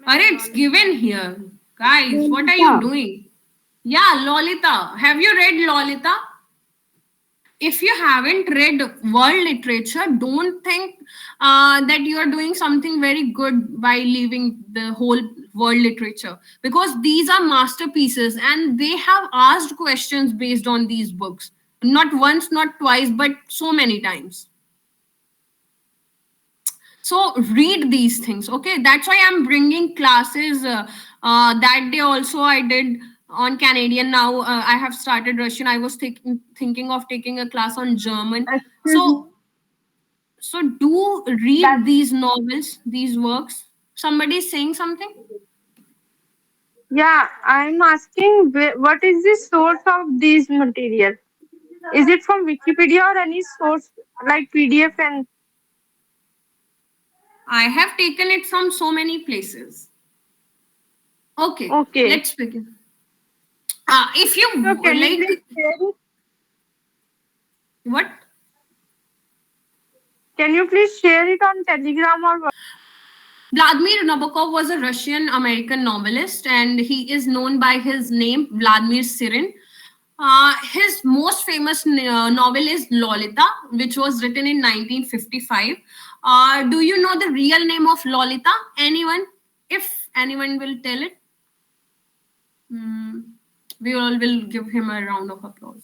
Speaker 1: It's given here. Guys, what are you
Speaker 2: Lolita.
Speaker 1: doing? Yeah, Lolita. Have you read Lolita? If you haven't read world literature, don't think that you are doing something very good by leaving the whole world literature, because these are masterpieces and they have asked questions based on these books. Not once, not twice, but so many times. So read these things, okay? That's why I'm bringing classes. That day also I did on Canadian. Now I have started Russian. I was thinking of taking a class on German.
Speaker 2: Excuse me.
Speaker 1: So do
Speaker 2: That
Speaker 1: read these novels, these works. Somebody is saying something?
Speaker 2: yeah, I'm asking what is the source of this material? Is it from Wikipedia or any source like PDF and
Speaker 1: I have taken it from so many places. Okay,
Speaker 2: okay?
Speaker 1: let's begin. If you
Speaker 2: So can you
Speaker 1: like,
Speaker 2: please share it?
Speaker 1: what?
Speaker 2: Can you please share it on Telegram or what?
Speaker 1: Vladimir Nabokov was a Russian American novelist, and he is known by his name Vladimir Sirin. His most famous novel is Lolita, which was written in 1955. Do you know the real name of Lolita? Anyone? If anyone will tell it, we all will give him a round of applause.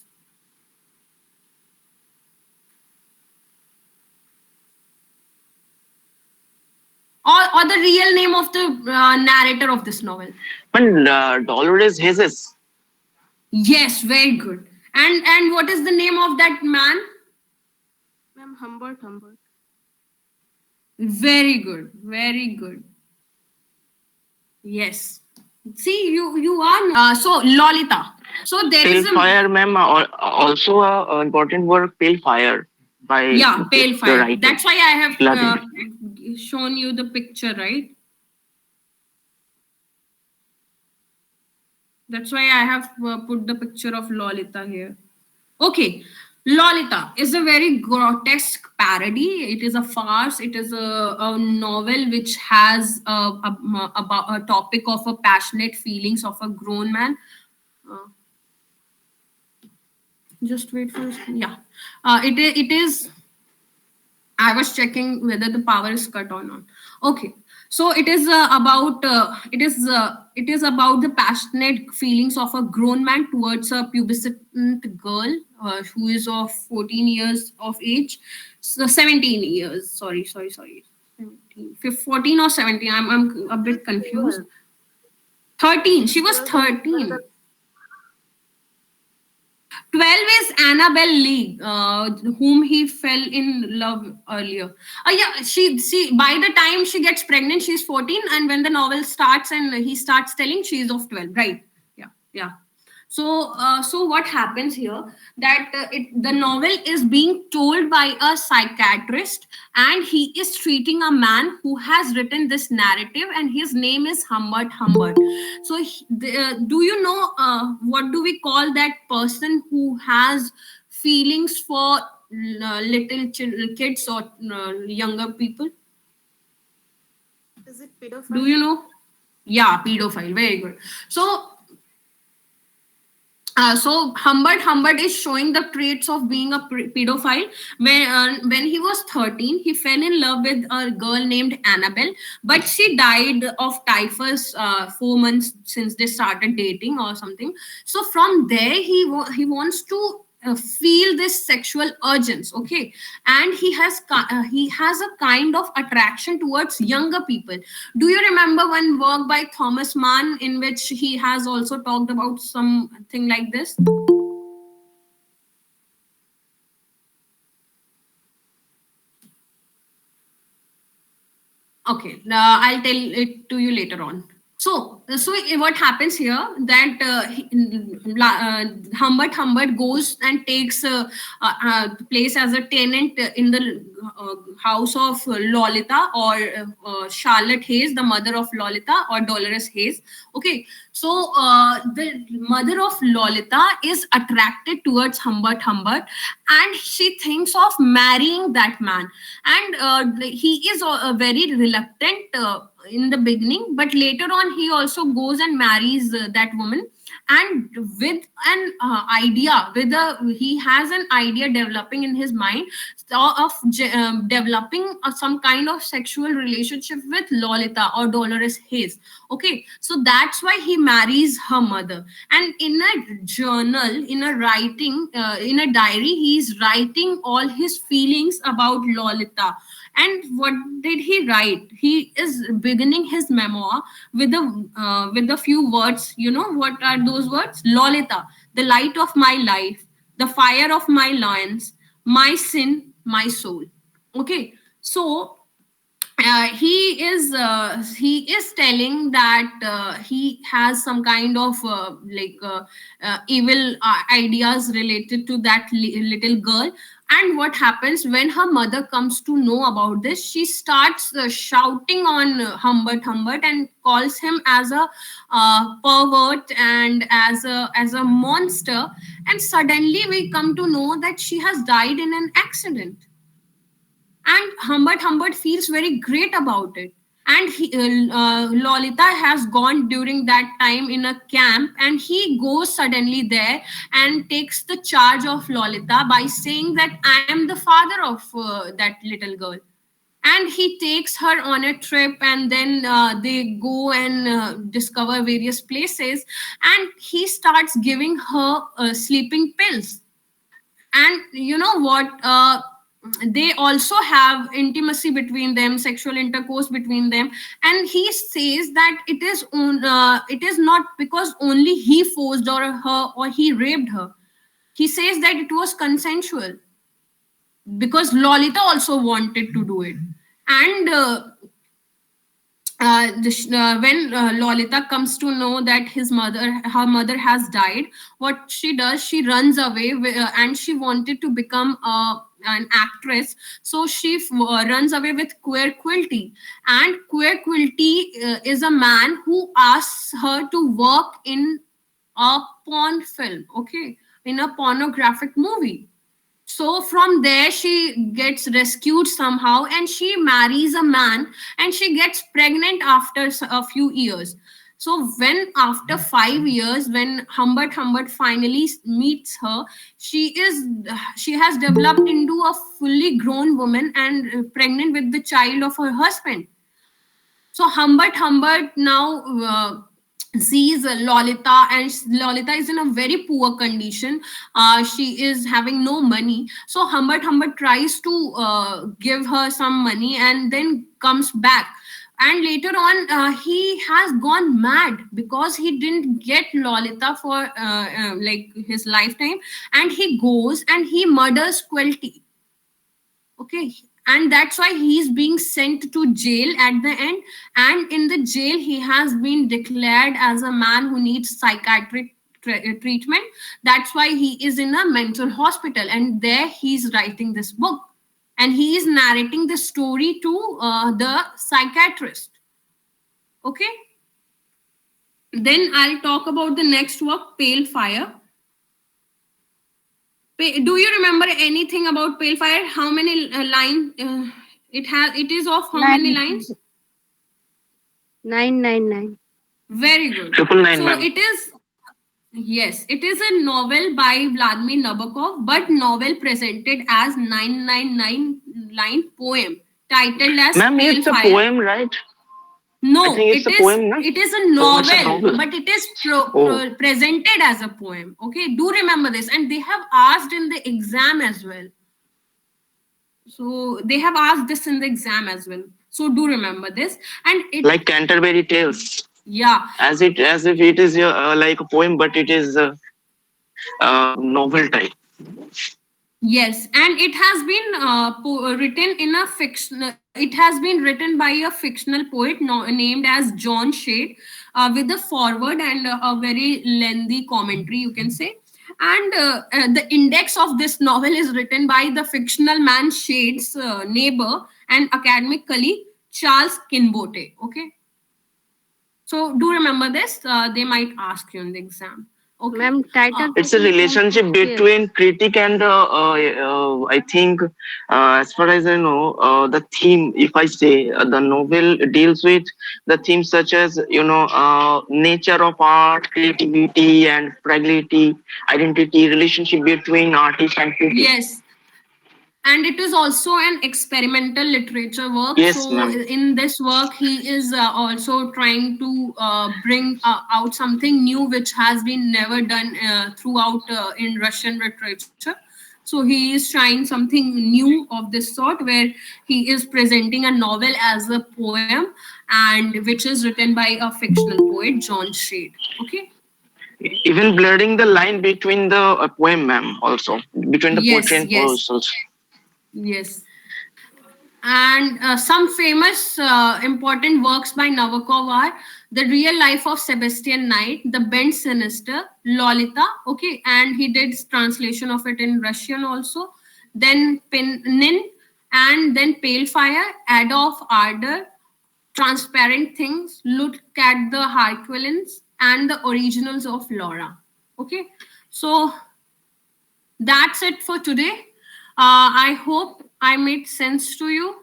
Speaker 1: Or the real name of the narrator of this novel.
Speaker 4: And Dolores Hazes.
Speaker 1: Yes, very good. And what is the name of that man?
Speaker 3: Ma'am, Humbert.
Speaker 1: Very good, very good. Yes. See, you are so Lolita. So there
Speaker 4: Pale
Speaker 1: is a
Speaker 4: Fire, ma'am. Also a important work, Pale Fire, by
Speaker 1: Pale
Speaker 4: the
Speaker 1: Fire.
Speaker 4: writer
Speaker 1: That's why I have
Speaker 4: Vladimir.
Speaker 1: shown you the picture, right? That's why I have put the picture of Lolita here. Okay. Lolita is a very grotesque parody. It is a farce. It is a novel which has about a topic of a passionate feelings of a grown man. Uh, just wait for yeah. It is. I was checking whether the power is cut or not. Okay, so it is about it is about the passionate feelings of a grown man towards a pubescent girl who is of 14 years of age, so 17 years. Sorry. 14 or 17. I'm a bit confused. 13. She was 13. 12 is Annabelle Lee, whom he fell in love earlier. Yeah, she by the time she gets pregnant, she's 14, and when the novel starts and he starts telling, she's of 12, right? Yeah. So what happens here, that the novel is being told by a psychiatrist, and he is treating a man who has written this narrative, and his name is Humbert. So do you know what do we call that person who has feelings for little kids or younger people?
Speaker 3: Is it pedophile?
Speaker 1: Do you know? Yeah, pedophile. Very good. So Humbert is showing the traits of being a pedophile. When he was 13, he fell in love with a girl named Annabelle, but she died of typhus 4 months since they started dating or something. So from there, he wants to feel this sexual urgency, okay, and he has a kind of attraction towards younger people. Do you remember one work by Thomas Mann in which he has also talked about something like this? Okay, I'll tell it to you later on. So what happens here, that Humbert goes and takes place as a tenant in the house of Lolita, or Charlotte Hayes, the mother of Lolita, or Dolores Hayes. Okay, so the mother of Lolita is attracted towards Humbert, and she thinks of marrying that man, and he is very reluctant in the beginning, but later on he also goes and marries that woman, and with an idea, he has an idea developing in his mind of developing some kind of sexual relationship with Lolita or Dolores Hayes. Okay, so that's why he marries her mother, and in a journal, in a writing, in a diary, he's writing all his feelings about Lolita. And what did he write? He is beginning his memoir with a few words. You know what are those words? Lolita, the light of my life, the fire of my loins, my sin, my soul. Okay, so he is telling that he has some kind of evil ideas related to that little girl. And what happens when her mother comes to know about this? She starts shouting on Humbert and calls him as a pervert and as a monster. And suddenly we come to know that she has died in an accident, and Humbert feels very great about it. And Lolita has gone during that time in a camp, and he goes suddenly there and takes the charge of Lolita by saying that I am the father of that little girl. And he takes her on a trip, and then they go and discover various places, and he starts giving her sleeping pills. And you know what, they also have intimacy between them, sexual intercourse between them. And he says that it is not because only he forced her or he raped her. He says that it was consensual, because Lolita also wanted to do it. And when Lolita comes to know that her mother has died, what she does, she runs away, and she wanted to become an actress. So she runs away with Queer Quilty. And Queer Quilty is a man who asks her to work in a porn film, okay, in a pornographic movie. So from there, she gets rescued somehow, and she marries a man, and she gets pregnant after a few years. So when after 5 years, when Humbert finally meets her, she has developed into a fully grown woman and pregnant with the child of her husband. So Humbert now sees Lolita, and Lolita is in a very poor condition. She is having no money. So Humbert tries to give her some money, and then comes back. And later on, he has gone mad because he didn't get Lolita for like his lifetime, and he goes and he murders Quelty. Okay, and that's why he's being sent to jail at the end. And in the jail, he has been declared as a man who needs psychiatric treatment. That's why he is in a mental hospital, and there he's writing this book, and he is narrating the story to the psychiatrist. Okay, then I'll talk about the next work, Pale Fire. Do you remember anything about Pale Fire? How many lines it is of how many lines?
Speaker 2: 999.
Speaker 1: Very good.
Speaker 4: Triple nine,
Speaker 1: So
Speaker 4: ma'am.
Speaker 1: it is, yes, it is a novel by Vladimir Nabokov, but novel presented as 999 line poem titled as
Speaker 4: Ma'am,
Speaker 1: Pale
Speaker 4: it's a
Speaker 1: Fire.
Speaker 4: poem, right?
Speaker 1: No,
Speaker 4: I think it's a poem, no?
Speaker 1: it is a
Speaker 4: Oh, it's a
Speaker 1: novel,
Speaker 4: novel.
Speaker 1: but it is
Speaker 4: Oh.
Speaker 1: presented as a poem. Okay, do remember this. And they have asked in the exam as well. So they have asked this in the exam as well. So do remember this. And it,
Speaker 4: Like Canterbury Tales,
Speaker 1: yeah,
Speaker 4: as if it is like a poem, but it is a novel type.
Speaker 1: yes, and it has been written in a fiction. It has been written by a fictional poet named as John Shade, with a foreword and a very lengthy commentary, you can say. And the index of this novel is written by the fictional man Shade's neighbor and academic colleague Charles Kinbote. Okay, so do remember this. They might ask you in the exam. Okay.
Speaker 2: Ma'am, title.
Speaker 4: It's a relationship between critic and I think, as far as I know, the theme, if I say, the novel deals with the themes such as, nature of art, creativity and fragility, identity, relationship between artist and critic.
Speaker 1: Yes, and it is also an experimental literature work.
Speaker 4: Yes,
Speaker 1: So
Speaker 4: ma'am.
Speaker 1: in this work he is also trying to bring out something new which has been never done throughout in Russian literature. So he is trying something new of this sort, where he is presenting a novel as a poem, and which is written by a fictional poet, John Shade. Okay.
Speaker 4: Even blurring the line between the poem, ma'am, also between the poetry
Speaker 1: Yes,
Speaker 4: and
Speaker 1: yes,
Speaker 4: prose also.
Speaker 1: yes. And some famous important works by Nabokov are The Real Life of Sebastian Knight, The Bent Sinister, Lolita, okay, and he did translation of it in Russian also. Then Nin, and then Pale Fire, Adolf Ardor, Transparent Things, Look at the Harlequins, and The Originals of Laura. Okay, so that's it for today. I hope I made sense to you.